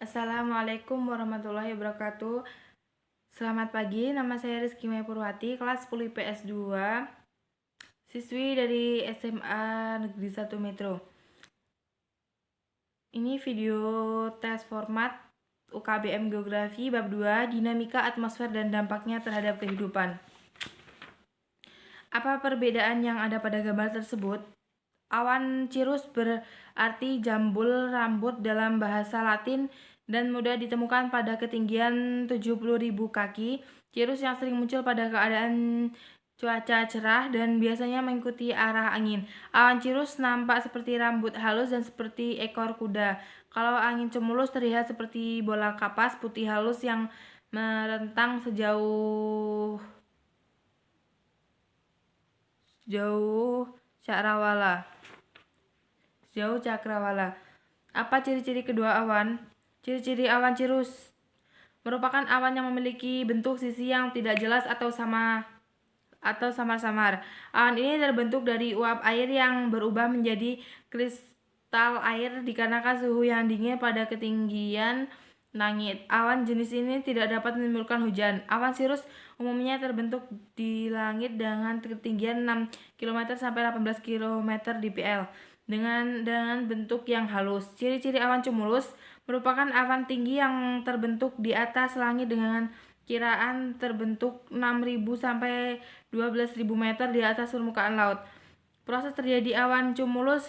Assalamualaikum warahmatullahi wabarakatuh. Selamat pagi, nama saya Rizky Maya Purwati, kelas 10 IPS 2, siswi dari SMA Negeri 1 Metro. Ini video tes format UKBM Geografi bab 2, dinamika atmosfer dan dampaknya terhadap kehidupan. Apa perbedaan yang ada pada gambar tersebut? Awan cirrus berarti jambul rambut dalam bahasa Latin dan mudah ditemukan pada ketinggian 70.000 kaki. Cirrus yang sering muncul pada keadaan cuaca cerah dan biasanya mengikuti arah angin. Awan cirrus nampak seperti rambut halus dan seperti ekor kuda. Kalau angin cumulus terlihat seperti bola kapas putih halus yang merentang sejauh cakrawala. Apa ciri-ciri kedua awan? Ciri-ciri awan cirrus merupakan awan yang memiliki bentuk sisi yang tidak jelas atau samar-samar. Awan ini terbentuk dari uap air yang berubah menjadi kristal air dikarenakan suhu yang dingin pada ketinggian langit. Awan jenis ini tidak dapat menimbulkan hujan. Awan cirrus umumnya terbentuk di langit dengan ketinggian 6 km sampai 18 km dpl dengan bentuk yang halus. Ciri-ciri awan cumulus merupakan awan tinggi yang terbentuk di atas langit dengan kiraan terbentuk 6.000 sampai 12.000 meter di atas permukaan laut. Proses terjadi awan cumulus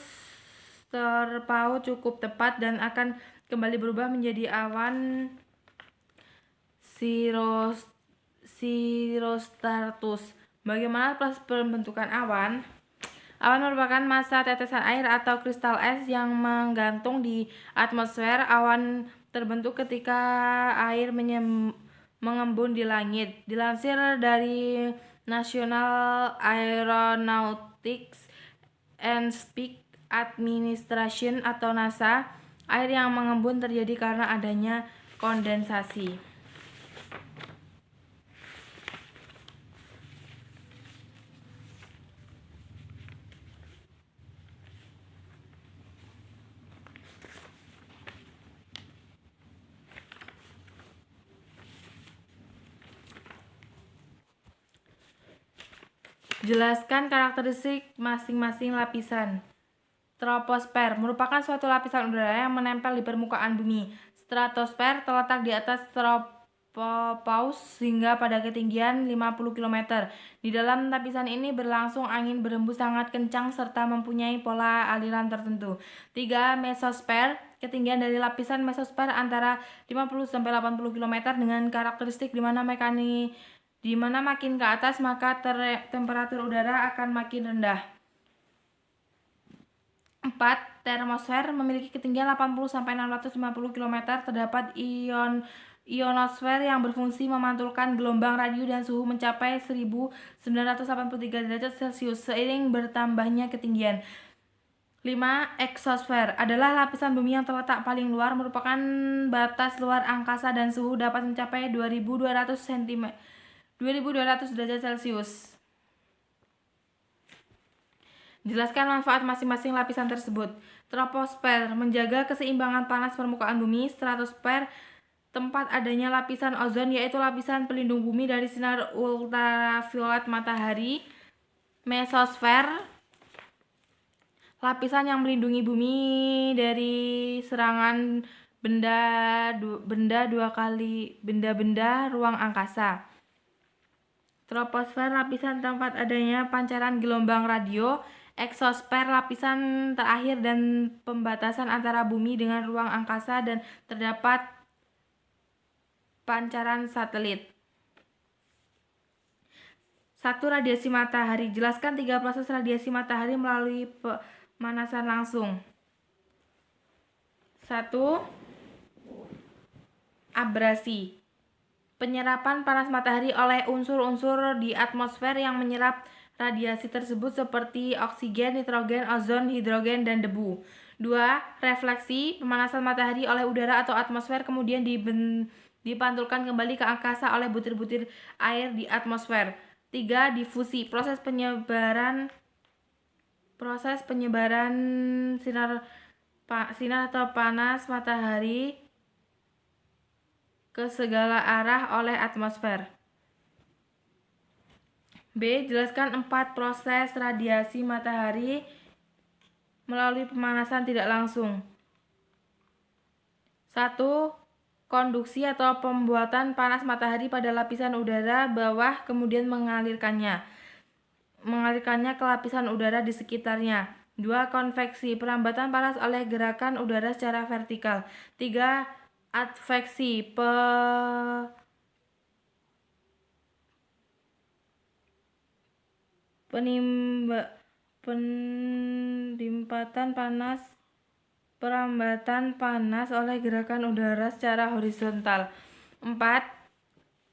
terpaut cukup tepat dan akan kembali berubah menjadi awan cirrostratus. Bagaimana proses pembentukan awan? Awan merupakan massa tetesan air atau kristal es yang menggantung di atmosfer. Awan terbentuk ketika air mengembun di langit. Dilansir dari National Aeronautics and Space Administration atau NASA, air yang mengembun terjadi karena adanya kondensasi. Jelaskan karakteristik masing-masing lapisan. Troposfer merupakan suatu lapisan udara yang menempel di permukaan bumi. Stratosfer terletak di atas tropopause hingga pada ketinggian 50 km. Di dalam lapisan ini berlangsung angin berhembus sangat kencang serta mempunyai pola aliran tertentu. 3. Mesosfer. Ketinggian dari lapisan mesosfer antara 50 sampai 80 km dengan karakteristik di mana makin ke atas maka temperatur udara akan makin rendah. 4. Termosfer memiliki ketinggian 80 sampai 650 km. Terdapat ionosfer yang berfungsi memantulkan gelombang radio dan suhu mencapai 1983 derajat Celcius seiring bertambahnya ketinggian. 5. Eksosfer adalah lapisan bumi yang terletak paling luar, merupakan batas luar angkasa dan suhu dapat mencapai 2200 derajat Celcius. Jelaskan manfaat masing-masing lapisan tersebut. Troposfer menjaga keseimbangan panas permukaan bumi. Stratosfer tempat adanya lapisan ozon, yaitu lapisan pelindung bumi dari sinar ultraviolet matahari. Mesosfer lapisan yang melindungi bumi dari serangan benda ruang angkasa. Troposfer lapisan tempat adanya pancaran gelombang radio. Eksosfer lapisan terakhir dan pembatasan antara bumi dengan ruang angkasa dan terdapat pancaran satelit. 1. Radiasi matahari. Jelaskan 3 proses radiasi matahari melalui pemanasan langsung. 1. Abrasi. Penyerapan panas matahari oleh unsur-unsur di atmosfer yang menyerap radiasi tersebut seperti oksigen, nitrogen, ozon, hidrogen, dan debu. 2. Refleksi. Pemanasan matahari oleh udara atau atmosfer kemudian dipantulkan kembali ke angkasa oleh butir-butir air di atmosfer. 3. Difusi. Proses penyebaran sinar atau panas matahari ke segala arah oleh atmosfer. B. Jelaskan 4 proses radiasi matahari melalui pemanasan tidak langsung. 1. Konduksi atau pembuatan panas matahari pada lapisan udara bawah kemudian mengalirkannya ke lapisan udara di sekitarnya. 2. Konveksi, perambatan panas oleh gerakan udara secara vertikal. 3. Adveksi, perambatan panas oleh gerakan udara secara horizontal. 4.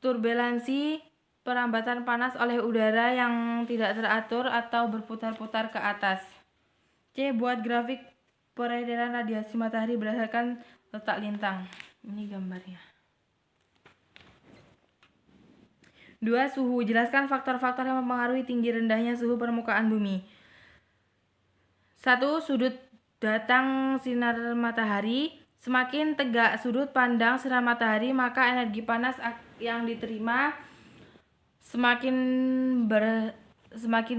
Turbulensi, perambatan panas oleh udara yang tidak teratur atau berputar-putar ke atas. C. Buat grafik peredaran radiasi matahari berdasarkan letak lintang. Ini gambarnya. 2. Suhu. Jelaskan faktor-faktor yang mempengaruhi tinggi rendahnya suhu permukaan bumi. 1. Sudut datang sinar matahari. Semakin tegak sudut pandang sinar matahari, maka energi panas yang diterima semakin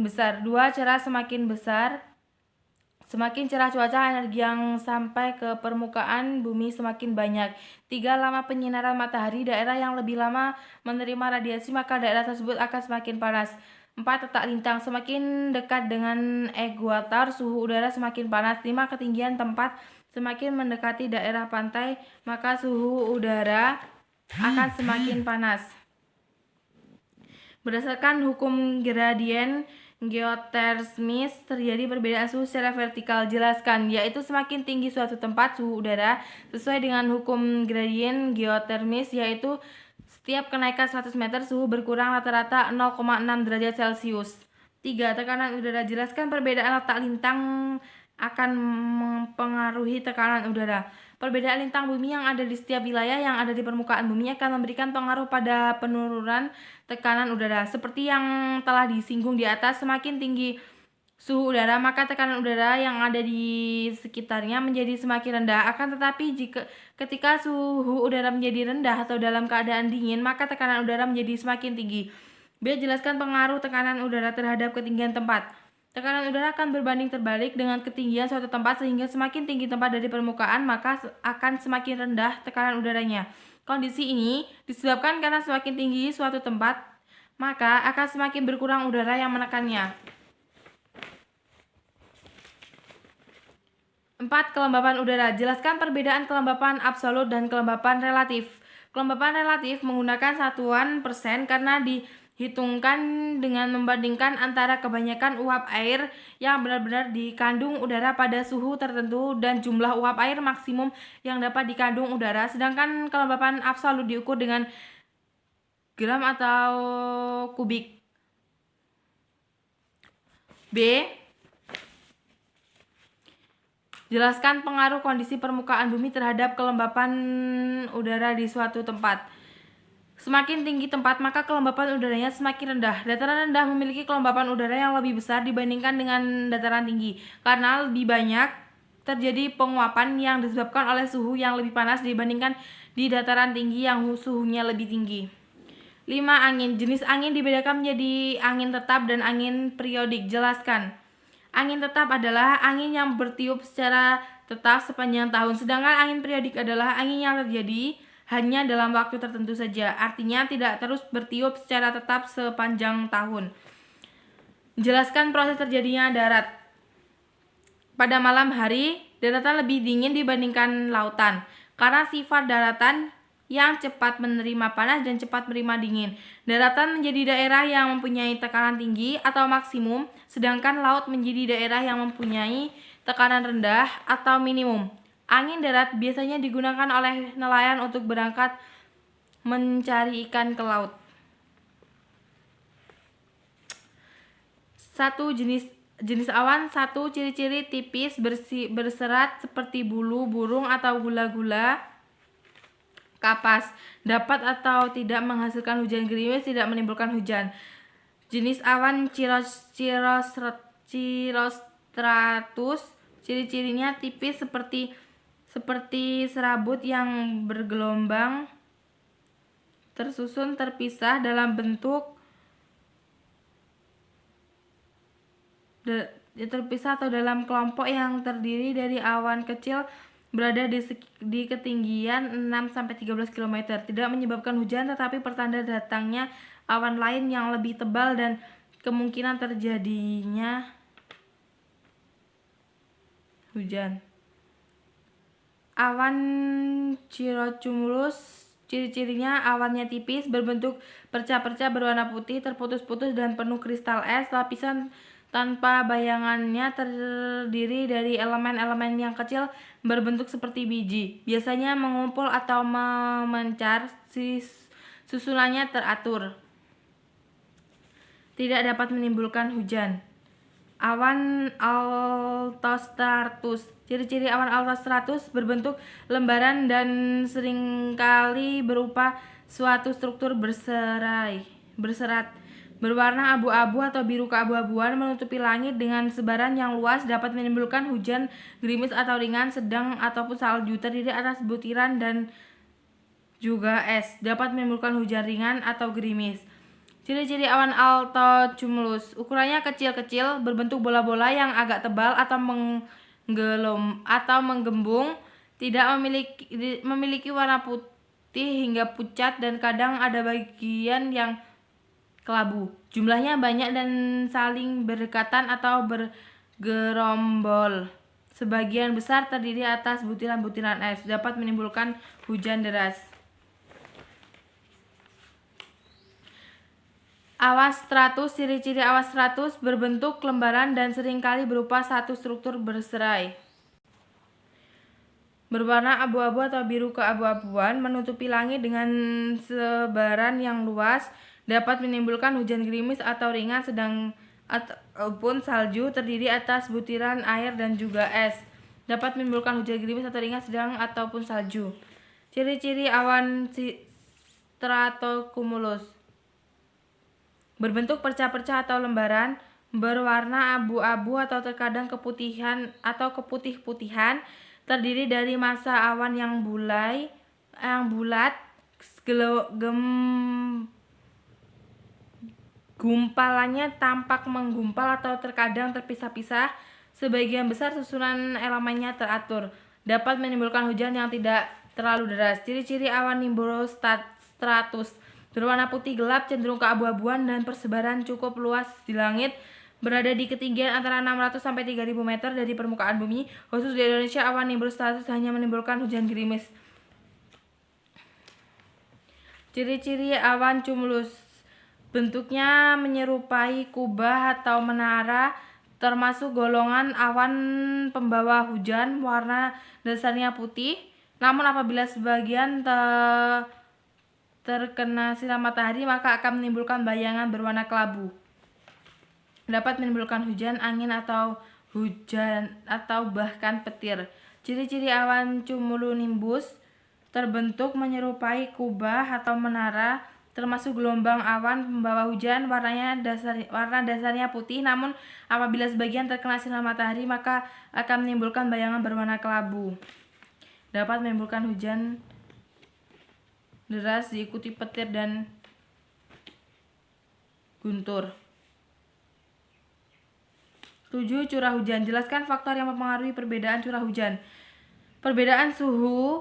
besar. 2. Cerah. Semakin cerah cuaca, energi yang sampai ke permukaan bumi semakin banyak. 3. Lama penyinaran matahari. Daerah yang lebih lama menerima radiasi, maka daerah tersebut akan semakin panas. 4. Letak lintang. Semakin dekat dengan ekuator, suhu udara semakin panas. 5. Ketinggian tempat. Semakin mendekati daerah pantai, maka suhu udara akan semakin panas. Berdasarkan hukum gradien geotermis, terjadi perbedaan suhu secara vertikal. Jelaskan, yaitu semakin tinggi suatu tempat, suhu udara sesuai dengan hukum gradien geotermis, yaitu setiap kenaikan 100 meter suhu berkurang rata-rata 0,6 derajat Celcius. 3. Tekanan udara. Jelaskan perbedaan letak lintang akan mempengaruhi tekanan udara. Perbedaan lintang bumi yang ada di setiap wilayah yang ada di permukaan bumi akan memberikan pengaruh pada penurunan tekanan udara. Seperti yang telah disinggung di atas, semakin tinggi suhu udara, maka tekanan udara yang ada di sekitarnya menjadi semakin rendah. Akan tetapi ketika suhu udara menjadi rendah atau dalam keadaan dingin, maka tekanan udara menjadi semakin tinggi. B. Jelaskan pengaruh tekanan udara terhadap ketinggian tempat. Tekanan udara akan berbanding terbalik dengan ketinggian suatu tempat, sehingga semakin tinggi tempat dari permukaan, maka akan semakin rendah tekanan udaranya. Kondisi ini disebabkan karena semakin tinggi suatu tempat, maka akan semakin berkurang udara yang menekannya. 4. Kelembapan udara. Jelaskan perbedaan kelembapan absolut dan kelembapan relatif. Kelembapan relatif menggunakan satuan persen karena dihitungkan dengan membandingkan antara kebanyakan uap air yang benar-benar dikandung udara pada suhu tertentu dan jumlah uap air maksimum yang dapat dikandung udara, sedangkan kelembapan absolut diukur dengan gram atau kubik. B. Jelaskan pengaruh kondisi permukaan bumi terhadap kelembapan udara di suatu tempat. Semakin tinggi tempat, maka kelembapan udaranya semakin rendah. Dataran rendah memiliki kelembapan udara yang lebih besar dibandingkan dengan dataran tinggi, karena lebih banyak terjadi penguapan yang disebabkan oleh suhu yang lebih panas dibandingkan di dataran tinggi yang suhunya lebih tinggi. 5. Angin. Jenis angin dibedakan menjadi angin tetap dan angin periodik. Jelaskan. Angin tetap adalah angin yang bertiup secara tetap sepanjang tahun, sedangkan angin periodik adalah angin yang terjadi hanya dalam waktu tertentu saja, artinya tidak terus bertiup secara tetap sepanjang tahun. Jelaskan proses terjadinya darat. Pada malam hari, daratan lebih dingin dibandingkan lautan, karena sifat daratan yang cepat menerima panas dan cepat menerima dingin. Daratan menjadi daerah yang mempunyai tekanan tinggi atau maksimum, sedangkan laut menjadi daerah yang mempunyai tekanan rendah atau minimum. Angin darat biasanya digunakan oleh nelayan untuk berangkat mencari ikan ke laut. 1. Jenis awan. 1. Ciri-ciri tipis berserat seperti bulu burung atau gula-gula kapas. Dapat atau tidak menghasilkan hujan gerimis, tidak menimbulkan hujan. Jenis awan cirrostratus. Ciri-cirinya tipis seperti serabut yang bergelombang tersusun terpisah dalam bentuk terpisah atau dalam kelompok yang terdiri dari awan kecil berada di ketinggian 6-13 km. Tidak menyebabkan hujan, tetapi pertanda datangnya awan lain yang lebih tebal dan kemungkinan terjadinya hujan. Awan cirrocumulus, ciri-cirinya awannya tipis, berbentuk perca-perca berwarna putih, terputus-putus dan penuh kristal es. Lapisan tanpa bayangannya terdiri dari elemen-elemen yang kecil berbentuk seperti biji, biasanya mengumpul atau memencar. Susunannya teratur, tidak dapat menimbulkan hujan. Awan altostratus. Ciri-ciri awan altostratus berbentuk lembaran dan seringkali berupa suatu struktur berserat, berwarna abu-abu atau biru keabu-abuan, menutupi langit dengan sebaran yang luas, dapat menimbulkan hujan gerimis atau ringan, sedang ataupun salju, terdiri atas butiran dan juga es, dapat menimbulkan hujan ringan atau gerimis. Ciri-ciri awan altocumulus: ukurannya kecil-kecil, berbentuk bola-bola yang agak tebal atau menggembung, tidak memiliki warna putih hingga pucat, dan kadang ada bagian yang kelabu. Jumlahnya banyak dan saling berdekatan atau bergerombol. Sebagian besar terdiri atas butiran-butiran es, dapat menimbulkan hujan deras. Awan stratus. Ciri-ciri awan stratus berbentuk lembaran dan seringkali berupa satu struktur berserai, berwarna abu-abu atau biru keabu-abuan, menutupi langit dengan sebaran yang luas, dapat menimbulkan hujan gerimis atau ringan, sedang ataupun salju, terdiri atas butiran air dan juga es, dapat menimbulkan hujan gerimis atau ringan, sedang ataupun salju. Ciri-ciri awan stratocumulus: berbentuk perca-perca atau lembaran, berwarna abu-abu atau terkadang keputihan atau keputih-putihan, terdiri dari massa awan yang bulat, gumpalannya tampak menggumpal atau terkadang terpisah-pisah. Sebagian besar susunan elemennya teratur, dapat menimbulkan hujan yang tidak terlalu deras. Ciri-ciri awan nimbostratus: berwarna putih gelap, cenderung keabu-abuan, dan persebaran cukup luas di langit, berada di ketinggian antara 600 sampai 3000 meter dari permukaan bumi. Khusus di Indonesia, awan nimbostratus hanya menimbulkan hujan gerimis. Ciri-ciri awan cumulus: bentuknya menyerupai kubah atau menara, termasuk golongan awan pembawa hujan. Warna dasarnya putih, namun apabila sebagian terkena sinar matahari maka akan menimbulkan bayangan berwarna kelabu, dapat menimbulkan hujan, angin atau bahkan petir. Ciri-ciri awan cumulonimbus: terbentuk menyerupai kubah atau menara, termasuk gelombang awan pembawa hujan. Warna dasarnya putih, namun apabila sebagian terkena sinar matahari maka akan menimbulkan bayangan berwarna kelabu, dapat menimbulkan hujan deras diikuti petir dan guntur. 7. Curah hujan. Jelaskan faktor yang mempengaruhi perbedaan curah hujan. Perbedaan suhu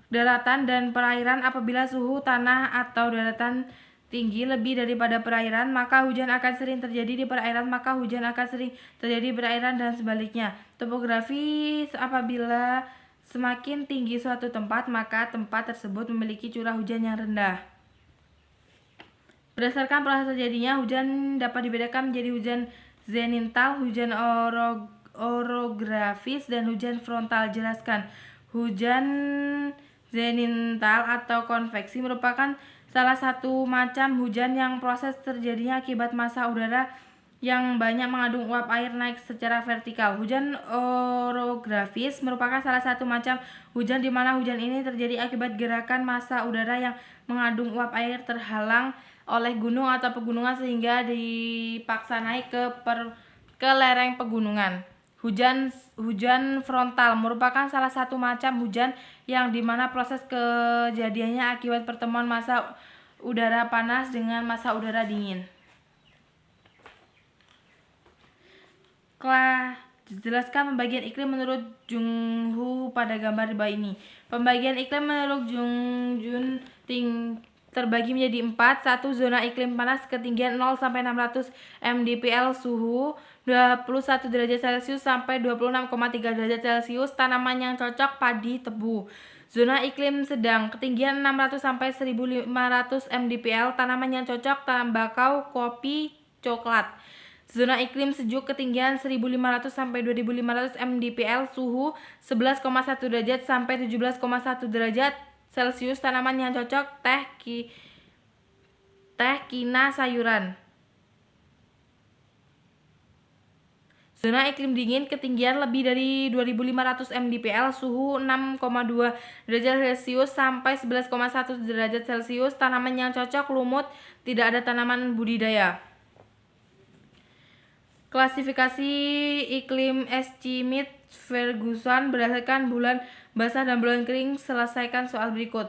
daratan dan perairan. Apabila suhu tanah atau daratan tinggi lebih daripada perairan, maka hujan akan sering terjadi di perairan, maka hujan akan sering terjadi di perairan, dan sebaliknya. Topografi: apabila semakin tinggi suatu tempat, maka tempat tersebut memiliki curah hujan yang rendah. Berdasarkan proses terjadinya hujan dapat dibedakan menjadi hujan zenital, hujan orografis, dan hujan frontal. Jelaskan. Hujan zenital atau konveksi merupakan salah satu macam hujan yang proses terjadinya akibat massa udara yang banyak mengandung uap air naik secara vertikal. Hujan orografis merupakan salah satu macam hujan di mana hujan ini terjadi akibat gerakan massa udara yang mengandung uap air terhalang oleh gunung atau pegunungan sehingga dipaksa naik ke lereng pegunungan. Hujan frontal merupakan salah satu macam hujan yang dimana proses kejadiannya akibat pertemuan massa udara panas dengan massa udara dingin. Jelaskan pembagian iklim menurut Jung-Hoo pada gambar di bawah ini. Pembagian iklim menurut Jung-Jun terbagi menjadi 4. 1. Zona iklim panas ketinggian 0 sampai 600 mdpl, suhu 21 derajat Celcius sampai 26,3 derajat Celcius, tanaman yang cocok padi tebu. Zona iklim sedang ketinggian 600 sampai 1500 mdpl, tanaman yang cocok tembakau, kopi, coklat. Zona iklim sejuk ketinggian 1500 sampai 2500 mdpl, suhu 11,1 derajat sampai 17,1 derajat Celcius, tanaman yang cocok teh kina sayuran. Zona iklim dingin ketinggian lebih dari 2500 mdpl, suhu 6,2 derajat Celcius sampai 11,1 derajat Celcius, tanaman yang cocok lumut, tidak ada tanaman budidaya. Klasifikasi iklim Schmidt-Ferguson berdasarkan bulan basah dan bulan kering. Selesaikan soal berikut.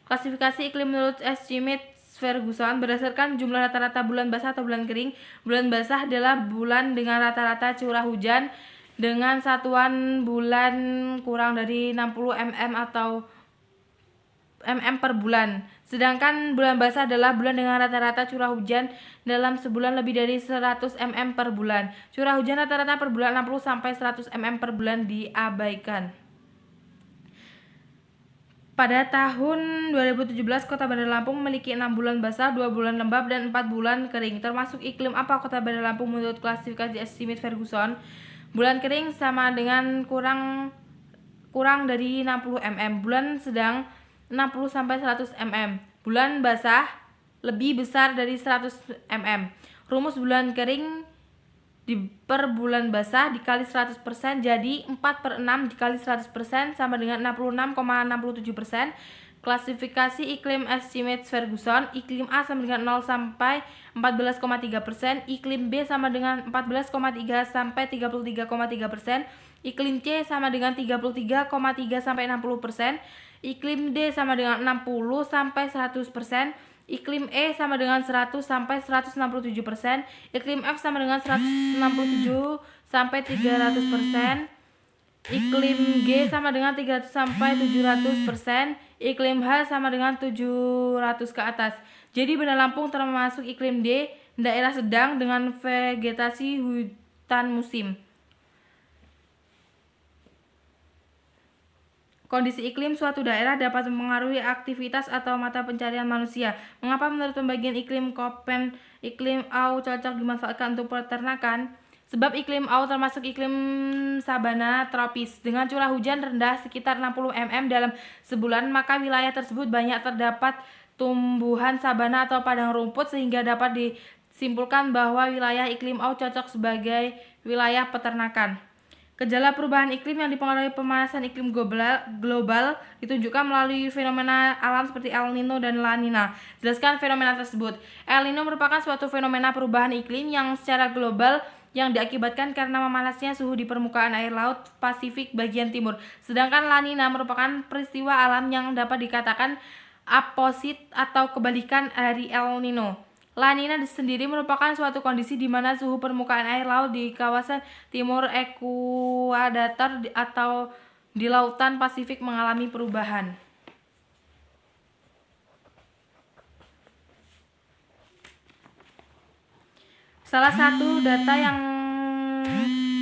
Klasifikasi iklim menurut Schmidt-Ferguson berdasarkan jumlah rata-rata bulan basah atau bulan kering. Bulan basah adalah bulan dengan rata-rata curah hujan dengan satuan bulan kurang dari 60 mm atau mm per bulan. Sedangkan bulan basah adalah bulan dengan rata-rata curah hujan dalam sebulan lebih dari 100 mm per bulan. Curah hujan rata-rata per bulan 60 sampai 100 mm per bulan diabaikan. Pada tahun 2017, Kota Bandar Lampung memiliki 6 bulan basah, 2 bulan lembab, dan 4 bulan kering. Termasuk iklim apa Kota Bandar Lampung menurut klasifikasi Schmidt-Ferguson? Bulan kering sama dengan kurang dari 60 mm. Bulan sedang 60 sampai 100 mm. Bulan basah lebih besar dari 100 mm. Rumus bulan kering per bulan basah dikali 100% jadi 4/6 dikali 100% sama dengan 66,67%. Klasifikasi iklim Schmidt-Ferguson, iklim A sama dengan 0 sampai 14,3%, iklim B sama dengan 14,3 sampai 33,3%, iklim C sama dengan 33,3 sampai 60%, iklim D sama dengan 60 sampai 100%, iklim E sama dengan 100 sampai 167%, iklim F sama dengan 167 sampai 300%, iklim G sama dengan 300 sampai 700%, iklim H sama dengan 700 ke atas. Jadi Bandar Lampung termasuk iklim D, daerah sedang dengan vegetasi hutan musim. Kondisi iklim suatu daerah dapat mempengaruhi aktivitas atau mata pencarian manusia. Mengapa menurut pembagian iklim Köppen, iklim AU cocok dimanfaatkan untuk peternakan? Sebab iklim AU termasuk iklim sabana tropis. Dengan curah hujan rendah sekitar 60 mm dalam sebulan, maka wilayah tersebut banyak terdapat tumbuhan sabana atau padang rumput sehingga dapat disimpulkan bahwa wilayah iklim AU cocok sebagai wilayah peternakan. Gejala perubahan iklim yang dipengaruhi pemanasan iklim global ditunjukkan melalui fenomena alam seperti El Nino dan La Nina. Jelaskan fenomena tersebut. El Nino merupakan suatu fenomena perubahan iklim yang secara global yang diakibatkan karena memanasnya suhu di permukaan air laut Pasifik bagian timur. Sedangkan La Nina merupakan peristiwa alam yang dapat dikatakan aposit atau kebalikan dari El Nino. La Nina sendiri merupakan suatu kondisi di mana suhu permukaan air laut di kawasan timur ekuadator atau di lautan Pasifik mengalami perubahan. Salah satu data yang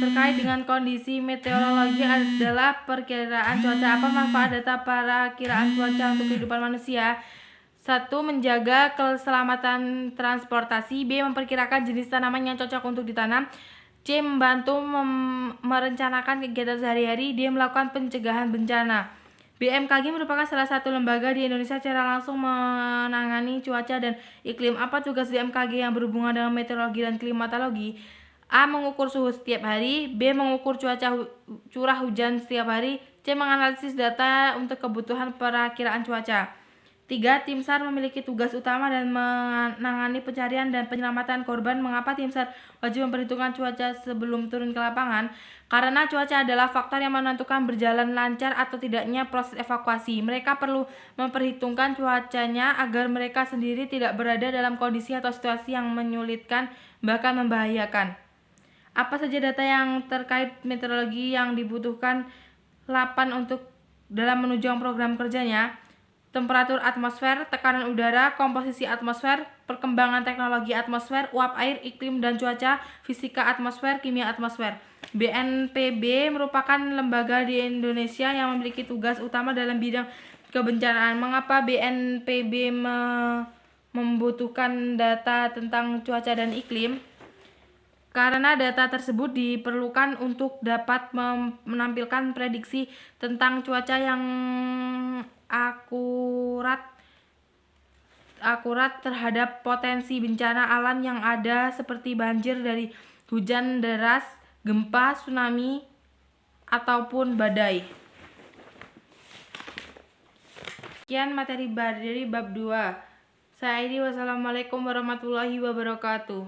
terkait dengan kondisi meteorologi adalah perkiraan cuaca. Apa manfaat data perakiraan cuaca untuk kehidupan manusia? 1. Menjaga keselamatan transportasi. B. Memperkirakan jenis tanaman yang cocok untuk ditanam. C. Membantu merencanakan kegiatan sehari-hari. D. Melakukan pencegahan bencana. BMKG merupakan salah satu lembaga di Indonesia secara langsung menangani cuaca dan iklim. Apa tugas BMKG yang berhubungan dengan meteorologi dan klimatologi? A. Mengukur suhu setiap hari. B. Mengukur curah hujan setiap hari. C. Menganalisis data untuk kebutuhan perakiraan cuaca. 3. Tim SAR memiliki tugas utama dan menangani pencarian dan penyelamatan korban. Mengapa tim SAR wajib memperhitungkan cuaca sebelum turun ke lapangan? Karena cuaca adalah faktor yang menentukan berjalan lancar atau tidaknya proses evakuasi. Mereka perlu memperhitungkan cuacanya agar mereka sendiri tidak berada dalam kondisi atau situasi yang menyulitkan bahkan membahayakan. Apa saja data yang terkait meteorologi yang dibutuhkan LAPAN untuk dalam menunjang program kerjanya? Temperatur atmosfer, tekanan udara, komposisi atmosfer, perkembangan teknologi atmosfer, uap air, iklim dan cuaca, fisika atmosfer, kimia atmosfer. BNPB merupakan lembaga di Indonesia yang memiliki tugas utama dalam bidang kebencanaan. Mengapa BNPB membutuhkan data tentang cuaca dan iklim? Karena data tersebut diperlukan untuk dapat menampilkan prediksi tentang cuaca yang akurat terhadap potensi bencana alam yang ada seperti banjir dari hujan deras, gempa, tsunami, ataupun badai. Sekian materi dari bab 2. Saya Aidi, wassalamualaikum warahmatullahi wabarakatuh.